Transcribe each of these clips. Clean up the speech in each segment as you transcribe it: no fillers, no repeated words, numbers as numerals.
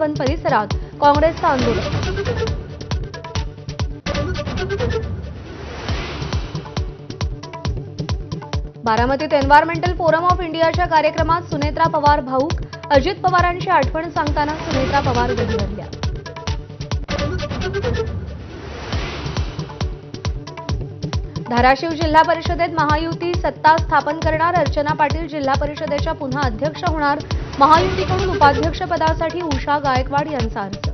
परिसरात काँग्रेसचं आंदोलन। बारामतीत एन्व्हायरमेंटल फोरम ऑफ इंडियाच्या कार्यक्रमात सुनेत्रा पवार भाऊक। अजित पवारांची आठवण सांगताना सुनेत्रा पवार गहिवरल्या। धाराशिव जिल्हा परिषदेत महायुती सत्ता स्थापन करणार। अर्चना पाटील जिल्हा परिषदेच्या पुन्हा अध्यक्ष होणार। महायुतीकडून उपाध्यक्षपदासाठी उषा गायकवाड यांचा अर्ज।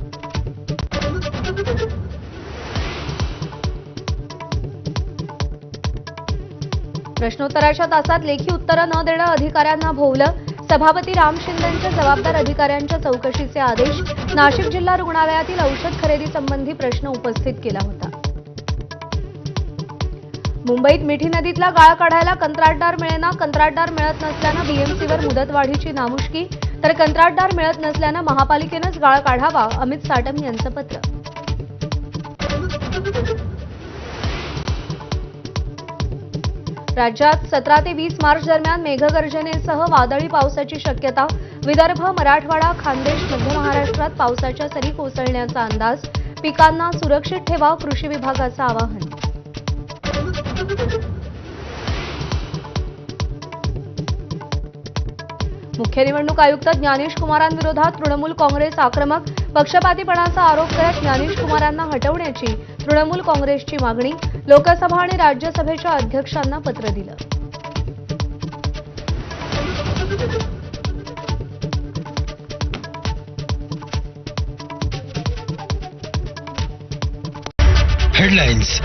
प्रश्नोत्तराच्या तासात लेखी उत्तरं न देणं अधिकाऱ्यांना भोवलं। सभापती राम शिंदेंच्या जबाबदार अधिकाऱ्यांच्या चौकशीचे आदेश। नाशिक जिल्हा रुग्णालयातील औषध खरेदी संबंधी प्रश्न उपस्थित केला होता। मुंबईत मिठी नदीतला गाळ काढायला कंत्राटदार मिळेना। कंत्राटदार मिळत नसल्यानं बीएमसीवर मुदतवाढीची नामुष्की, तर कंत्राटदार मिळत नसल्यानं महापालिकेनंच गाळ काढावा। अमित साटम यांचं पत्र। राज्यात 17 ते 20 मार्च दरम्यान मेघगर्जनेसह वादळी पावसाची शक्यता। विदर्भ, मराठवाडा, खानदेश, मध्य महाराष्ट्रात पावसाच्या सरी कोसळण्याचा अंदाज। पिकांना सुरक्षित ठेवा, कृषी विभागाचं आवाहन। मुख्य निवडणूक आयुक्त ज्ञानेश कुमारांविरोधात तृणमूल काँग्रेस आक्रमक। पक्षपातीपणाचा आरोप करत ज्ञानेश कुमारांना हटवण्याची तृणमूल काँग्रेसची मागणी। लोकसभा आणि राज्यसभेच्या अध्यक्षांना पत्र दिलं। हेडलाइन्स।